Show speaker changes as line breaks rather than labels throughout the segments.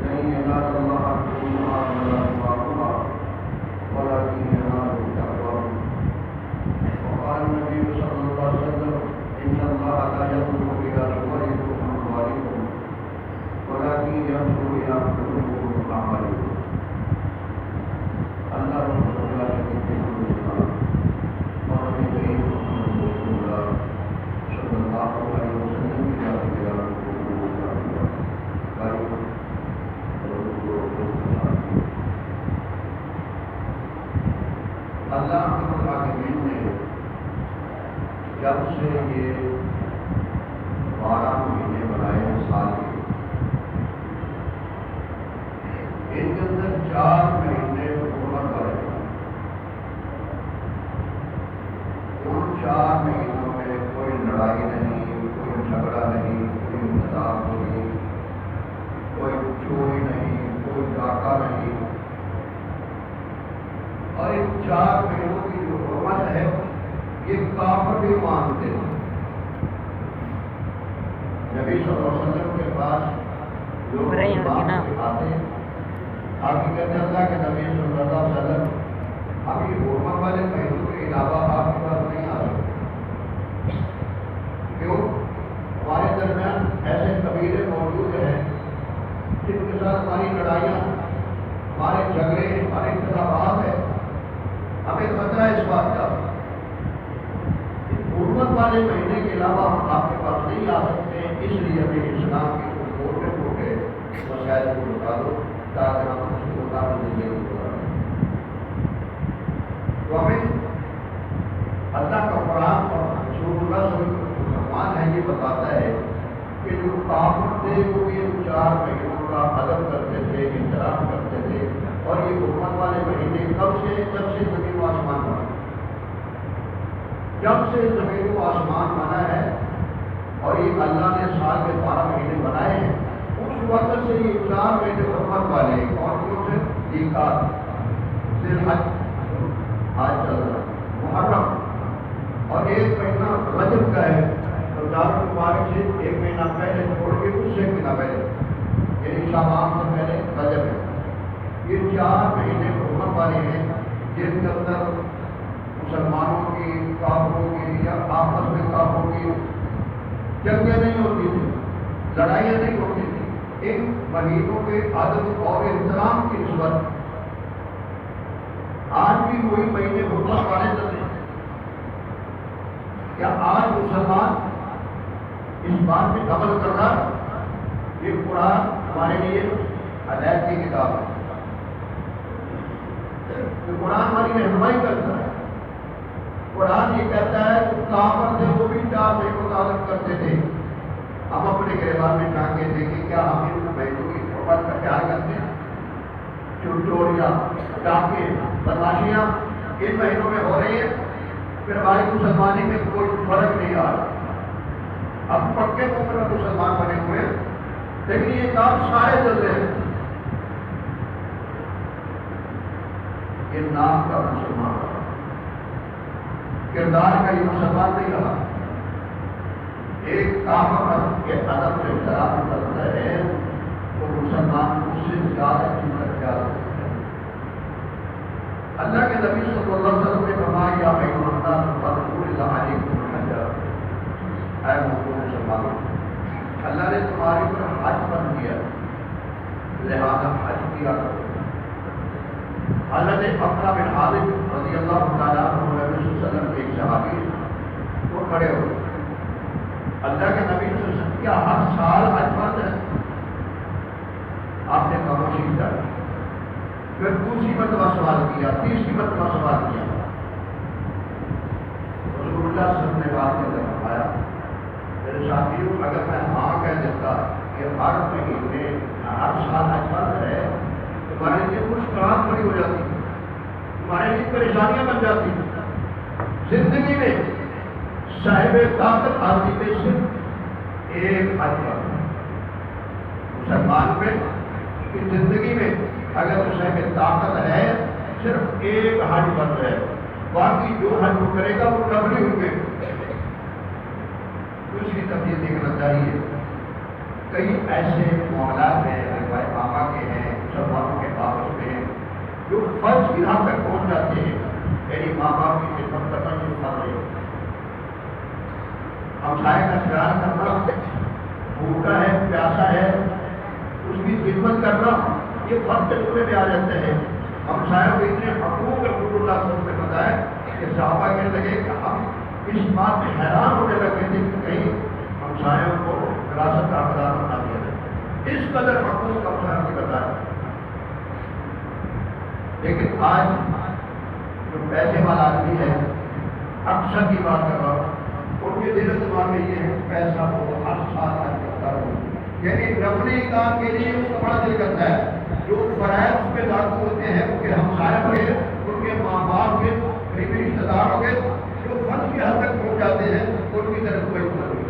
لن ينال الله لحومها ولا دماؤها ولكن يناله التقوى. وقال النبي صلى الله عليه وسلم إن الله لا ينظر إلى صوركم وأموالكم ولكن ينظر إلى قلوبكم وأعمالكم. اللہ رسول اللہ کے اور نبی کریم محمد رسول اللہ صلی اللہ علیہ وسلم کی یاد دلا اللہ رب العالمین نے جب سے یہ 12 مہینے بنائے ہیں سال کے، ان کے اندر 4 مہینے حکومت والے ہیں. ان 4 مہینوں میں کوئی لڑائی نہیں، کوئی جھگڑا نہیں، کوئی انتظام نہیں، کوئی چوری نہیں، کوئی ڈاکہ نہیں. اور ان 4 مہینوں کی جو حرمت ہے یہ کافر بھی مانتے ہیں. نبی صلی اللہ علیہ وسلم کے پاس لوگ آتے ہیں، آپ کی کہتے ہیں اللہ کے نبی صلی اللہ علیہ وسلم اب یہ حرمت والے مہینوں کے علاوہ آپ کے پاس نہیں آ سکتے. کیوں؟ ہمارے درمیان ایسے قبیلے موجود ہیں جن کے ساتھ ہماری لڑائیاں، ہمارے جھگڑے، ہمارے اختلافات ہیں. ہمیں خطرہ ہے اس بات کا. حرمت والے مہینے کے علاوہ ہم آپ کے پاس نہیں آ سکتے، اس لیے ہمیں اسلام کے کچھ چھوٹے چھوٹے مسائل کو بتا دو تاکہ ہم اس کے مطابق زندگی گزاریں. تو ہمیں اللہ کا قرآن اور رسول اللہ صلی اللہ علیہ وسلم کا فرمان ہے، یہ بتاتا ہے کہ جو کافر تھے وہ یہ 4 مہینوں کا ادب کرتے تھے، احترام کرتے تھے. اور یہ حکومت والے مہینے کب سے زمین و آسمان بنا، جب سے زمین و آسمان بنا ہے اور یہ اللہ نے سال کے 12 مہینے بنائے ہیں، اس وقت سے یہ 4 مہینے حکومت والے ہیں. اور کیوں سے ذوالحج آج چل رہا ہے، محرم، اور 1 مہینہ رجب کا ہے. رمضان المبارک سے 1 مہینہ پہلے چھوڑ کے اس سے 1 مہینہ پہلے یعنی شعبان سے پہلے رجب ہے. یہ 4 مہینے حکومت والے ہیں جن کے اندر مسلمانوں کی، کافروں کی یا آپس میں کافروں کی جنگیں نہیں ہوتی تھیں، لڑائیاں نہیں ہوتی تھیں. ان مہینوں کے ادب اور احترام کی نسبت آج بھی وہی مہینے حکومت والے چلتے ہیں. کیا آج مسلمان اس بات پہ عمل کر رہا ہے؟ یہ قرآن ہمارے لیے ہدایت کی کتاب ہے. قرآن ہماری رہنمائی کرتا ہے. قرآن یہ کہتا ہے کہ کافر تھے وہ بھی 4 مہینوں کا ادب کرتے تھے. ہم اپنے گریبان میں جا کے دیکھیں کیا ہم ان مہینوں کی حرمت کا خیال کرتے ہیں؟ چوریاں، ڈاکے، بدماشیاں ان مہینوں میں ہو رہی ہیں، پھر ہماری مسلمانی میں کوئی فرق نہیں آ رہا. اب پکے مومن مسلمان بنے ہوئے ہیں لیکن یہ کام سارے چل رہے ہیں. یہ نام کا مسلمان رہا، کردار کا یہ مسلمان نہیں رہا. ایک کافر کے ادب سے احترام کرتا ہے تو مسلمان اس سے زیادہ قیمت کیا رکھتا ہے. اللہ کے نبی صلی اللہ علیہ وسلم نے فرمایا یا ایھا الناس فاذکروا اللہ علیکم الحج. اے مسلمانوں، اللہ نے تمہارے پر حج فرض کیا، لہذا حج کیا کرو. حضرت اقرا بن حابس رضی اللہ تعالیٰ عنہ نبی صلی اللہ علیہ وسلم کے ایک صحابی وہ کھڑے ہوئے. اللہ کے نبی صلی اللہ علیہ وسلم کیا ہر سال حج فرض ہے؟ آپ نے خاموشی کر. پھر دوسری مرتبہ سوال کیا، تیسری مرتبہ سوال کیا. رسول اللہ صلی اللہ علیہ وسلم نے بات کر فرمایا میرے ساتھیوں، اگر میں ہاں کہہ دیتا کہ ہر مہینے ہر سال حج فرض ہے، تمہارے لیے مشکلات بڑی ہو جاتی، تمہارے لیے پریشانیاں بن جاتی. زندگی میں صاحب طاقت آدمی میں صرف ایک حج فرض ہے. مسلمان میں کی زندگی میں اگر صاحب طاقت ہے صرف ایک حج فرض ہے، باقی جو حج وہ کرے گا وہ نفلی ہوں گے. دوسری تفصیل دیکھنا چاہیے کئی ایسے معاملات ہیں ہمارے ماما کے ہیں مسلمانوں کے باپس میں ہیں جو فرض کی حد تک پہنچ جاتے ہیں. یعنی ماں باپ کی خدمت کرنا شروع کر رہے ہیں, ہمسائے کا خیال کرنا, بھوکا ہے پیاسا ہے اس کی خدمت کرنا, یہ فرض چلنے میں آ جاتے ہیں. ہمسایوں کے اتنے حقوق رسول اللہ صلی اللہ علیہ وسلم نے بتایا کہ صحابہ کہنے لگے کہ ہم اس بات میں حیران ہونے لگے تھے کہ کہیں ہمسایوں کو وراثت کا حقدار بنا دیا جائے. اس قدر حقوق ہمسایوں کی بتایا. لیکن آج جو پیسے والا آدمی ہے, اکثر کی بات کر رہا ہوں, ان کے دل و دماغ میں یہ ہے پیسہ ہو ہر سال کرتا ہوں, یعنی نفلی کام کے لیے اس کا بڑا دل کرتا ہے. جو فرائض اس پہ لاگو ہوتے ہیں ان کے ہمسائے ہو گئے, ان کے ماں باپ کے قریبی رشتے دار ہو گئے, جو فرض کی حد تک پہنچ جاتے ہیں ان کی طرف کوئی توجہ نہیں.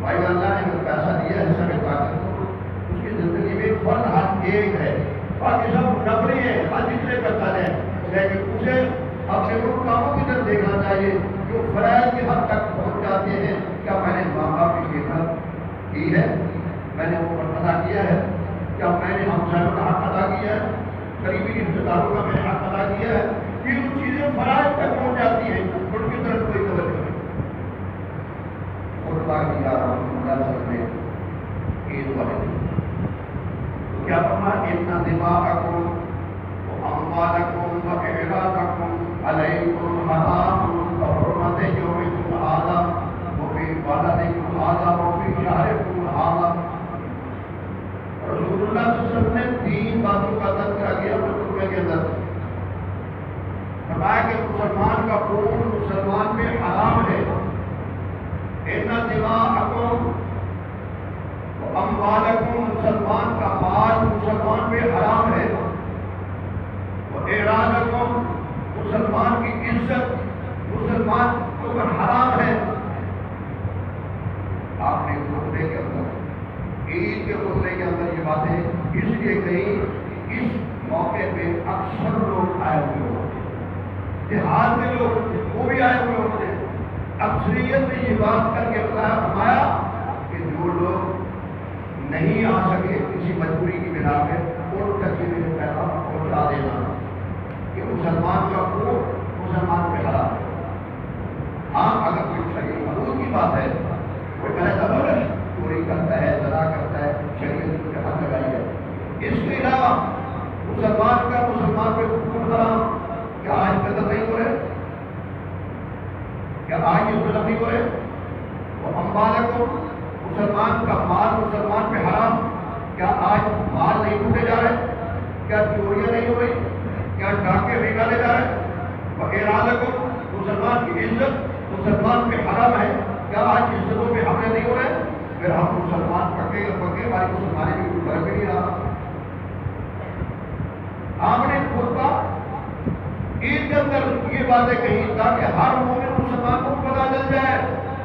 بھائی اللہ نے جو پیسہ دیا ہے سب طاقت کو, اس کی زندگی میں فرض حق ایک ہے, باقی سب نفلی ہے, حج اس لیے کرتا ہے. لیکن اسے اپنے ان کاموں کی طرف دیکھنا چاہیے جو فرائض کی حد تک پہنچ جاتے ہیں. کیا میں نے ماں باپ کی خدمت کی ہے, میں نے وہ فرض ادا کیا ہے, کیا میں نے ہمسایوں کا حق ادا کیا ہے, قریبی رشتے داروں کا میں نے حق ادا کیا ہے. یہ وہ چیزیں فرائض تک پہنچ جاتی ہیں, ان کی طرف کوئی توجہ نہیں. خطبہ کیا رسول اللہ صلی اللہ علیہ وسلم عید والے دن تو کیا فرمایا, اتنا دماغکم واموالکم واعراضکم علیکم حرام کحرمت یومکم ھذا وفی بلدکم ھذا وفی شہرکم ھذا. رسول اللہ صلی اللہ علیہ وسلم نے 3 باتوں کا تذکرہ کیا اپنے خطبے کے اندر. فرمایا کہ مسلمان کا خون مسلمان پہ حرام ہے. ان دماءکم واموالکم, مسلمان کا مال مسلمان پہ حرام ہے. واعراضکم, مسلمان کی عزت مسلمان پر حرام ہے. آپ نے خطبے کے اندر, عید کے خطبے کے اندر یہ باتیں اس لیے کہیں, اس موقع پہ اکثر لوگ آئے ہوئے ہوتے ہیں, دیہات میں لوگ وہ بھی آئے ہوئے ہوتے ہیں. اکثریت نے یہ بات کر کے فرمایا کہ جو لوگ نہیں آ سکے کسی مجبوری کی بنا پہ, ان تک یہ پیغام پہنچا دینا کہ مسلمان کا خون مسلمان پہ حرام ہے. ہاں اگر کوئی شریعت حدود کی بات ہے, کوئی پیسہ برش چوری کرتا ہے, زنا کرتا ہے, شریعت کے حد لگائی ہے. اس کے علاوہ مسلمان کا مسلمان پہ خون حرام, کیا آج قدر نہیں ہو رہے, کیا آج یہ ظلم نہیں ہو رہے. وہ اموالکم, مسلمان کا مال مسلمان پہ حرام, کیا آج مال نہیں لوٹے جا رہے, کیا چوریاں نہیں ہو رہی, کیا ڈاکے نکالے جا رہے. واعراضکم, مسلمان کی عزت مسلمان پہ حرام ہے, کیا آج عزتوں پہ حملے نہیں ہو رہے. پھر ہم مسلمان پکے ہماری مسلمانی میں کوئی فرق نہیں رہا. آپ نے خطبہ عید کے اندر یہ باتیں کہی تاکہ ہر مومن مسلمان کو پتہ چل جائے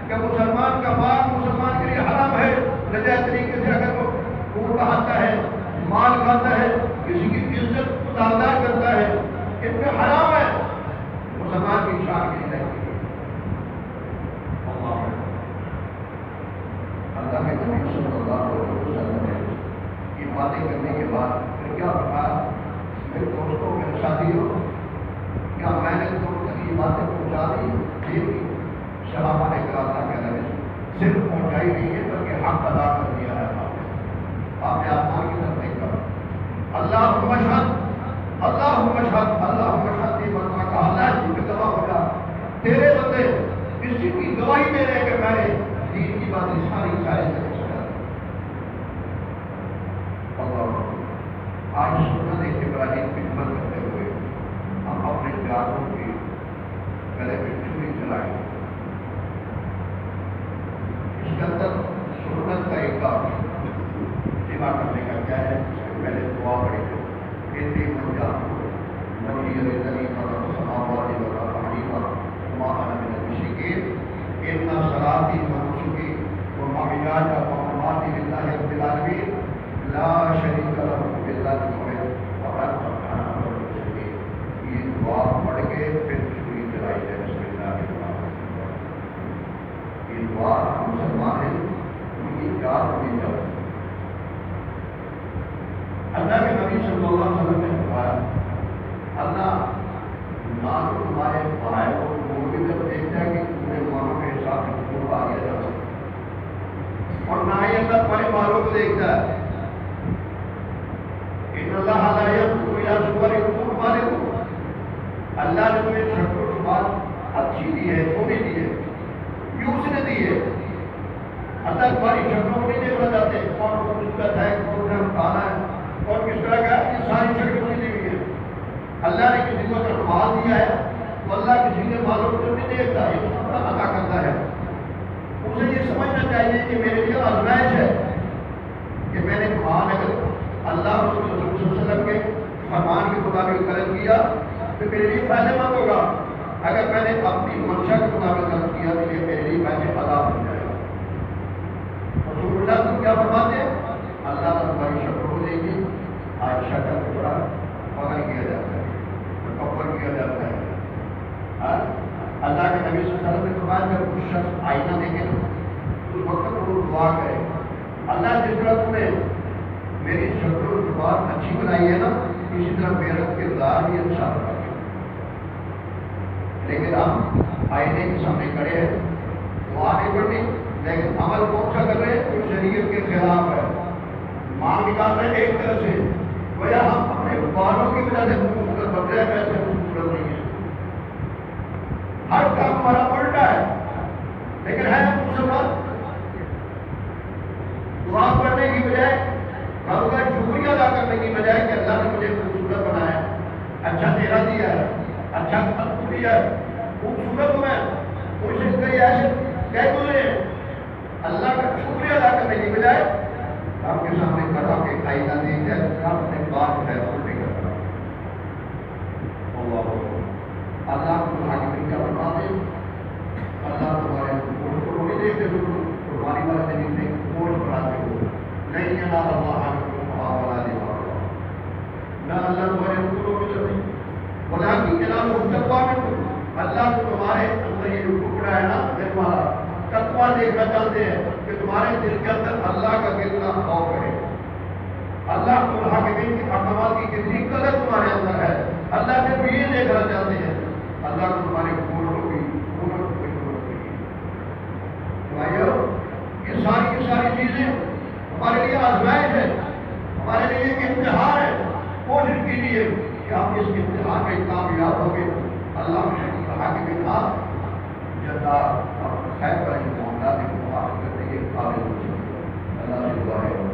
کہ مسلمان کا مال مسلمان کے لیے حرام ہے. نجائز طریقے سے اگر وہ خون بہاتا ہے, مال کھاتا ہے, کسی کی عزت تالدار کرتا ہے, ان میں حرام ہے. مسلمان کی شان کی نہیں. اللہ کے نبی صلی اللہ علیہ وسلم نے یہ باتیں کرنے کے بعد پھر کیا فرمایا, میرے دوستوں میرے ساتھیوں, کیا میں نے تم تک یہ باتیں پہنچا دی؟ صحابہ نے کہا تھا کہ نہیں, صرف پہنچائی نہیں ہے بلکہ حق ادا کر دیا ہے. آپ نے آسمان کی طرف دیکھا, اللہم اشہد اللہم اشہد اللہم اشہد, یہ بندہ کہا اللہ جی پہ گواہ ہو جا, تیرے بندے کسی کی گواہی دے رہے کہ میں نے دین کی باتیں ساری تک پہنچا. آج سنت ابراہیم کی خدمت کرتے ہوئے ہم اپنے جانوں کی گلے میں چھری چلائیں. اس کے اندر سنت کا ایک کام سیوا کرنے کا کیا ہے, پہلے دعا پڑھی ہے, اتنی منجا مجھے ذریعہ مطلب سماواتی والا حنیفہ ماہر من المشرکین اتنا صلاتی و نسکی و محیاج و مماتی للہ رب العالمین لا شریک لہ باللہ المحب و انا من المسلمین. یہ دعا پڑھ کے پھر چھری چلائی ہے. بسم اللہ الرحمن الرحیم. یہ دعا مسلمان ہیں ان کی جان میں جب صلی اللہ علیہ وسلم نے فرمایا اللہ نہ تو تمہارے بھائی اور وہ بھی جب دیکھتا ہے کہ تمہیں مانوں کے حساب سے حکم آ گیا جاتا اور نہ ہی اللہ تمہارے مالوں کو دیکھتا ہے ان اللہ لا ينظر الى صوركم واموالكم اللہ نے تمہیں شکل و شمال اچھی دی ہے سونی دی ہے کیوں اس نے دی ہے اللہ تمہاری شکلوں کو نہیں دیکھنا چاہتے کون خوبصورت ہے کون رنگ کالا ہے کون کس طرح کا ہے یہ ساری شکل نہیں دی ہوئی ہے اللہ نے کسی کو اگر مال دیا ہے تو اللہ کسی کے مالوں کو نہیں دیکھتا یہ تو اپنا عطا کرتا ہے اسے یہ سمجھنا چاہیے کہ میرے لیے آزمائش ہے کہ میں نے مال اگر اللہ رسول اللہ صلی اللہ علیہ وسلم کے فرمان کے مطابق خرچ کیا تو میرے لیے فائدہ مند ہوگا اگر میں نے اپنی منشا کے مطابق خرچ کیا تو یہ میرے لیے پیسے ادا ہو جائے گا رسول اللہ کو کیا فرماتے ہیں اللہ نے تمہاری شکل کو دے گی عائشہ کا ٹکڑا بغل کیا جاتا ہے مکمل کیا جاتا ہے اللہ کے نبی صلی اللہ علیہ وسلم نے فرمایا جب کچھ شخص آئینہ دیکھے تو اس وقت وہ دعا کرے اللہ جس طرح تم نے میری شکل و زبان اچھی بنائی ہے نا اسی طرح میرا کردار بھی اچھا بنا لیکن ہم آئینے کے سامنے کھڑے ہیں دعا نہیں پڑھنی لیکن عمل کون سا کر رہے ہیں جو شریعت کے خلاف ہے ماں نکال رہے ہیں ایک طرح سے گویا ہم اپنے بالوں کی وجہ سے خوبصورت بن رہے ہیں ویسے خوبصورت نہیں ہے ہر کام ہمارا الٹا ہے لیکن ہے مسلمان دعا پڑھنے کی بجائے رب کا شکریہ ادا کرنے کی بجائے کہ اللہ نے مجھے خوبصورت بنایا اچھا چہرہ دیا ہے اچھا خط دیا ہے خوبصورت میں کوئی سے کئی ایسے کہہ گزرے اللہ کا شکریہ ادا کرنے کی بجائے آپ کے سامنے کھڑا کے آئینہ دیکھ جائے آپ اپنے بات ہے الٹی کر رہا اللہ کو حاکم کیا فرما دے اللہ تمہارے کو نہیں دیکھتے قربانی والے دن میں کوٹ بناتے ہو نہیں اللہ اللہ والا دے نہ اللہ تمہارے حقوقوں کی طرف بلا کی جناب تقوا میں اللہ کو تمہارے اندر یہ جو ٹکڑا ہے نا دل والا تقوا دیکھنا چاہتے ہیں کہ تمہارے دل کے اندر اللہ کا کتنا خوف ہے اللہ کو حاکمین کے احکامات کی کتنی قدر تمہارے اندر ہے اللہ سے بھی یہ دیکھنا چاہتے ہیں اللہ کو تمہارے حقوقوں کی حکومت کو ضرورت نہیں یہ ساری چیزیں ہمارے لیے آزمائش ہے ہمارے لیے ایک امتحان ہے کوشش کیجیے کہ آپ اس امتحان میں کامیاب ہو گے اللہ نے کہا کہ بنا جدا اور خیر کا جو معاملات ہے وہ آپ کرنے کے قابل ہو سکتے اللہ سے دعا ہے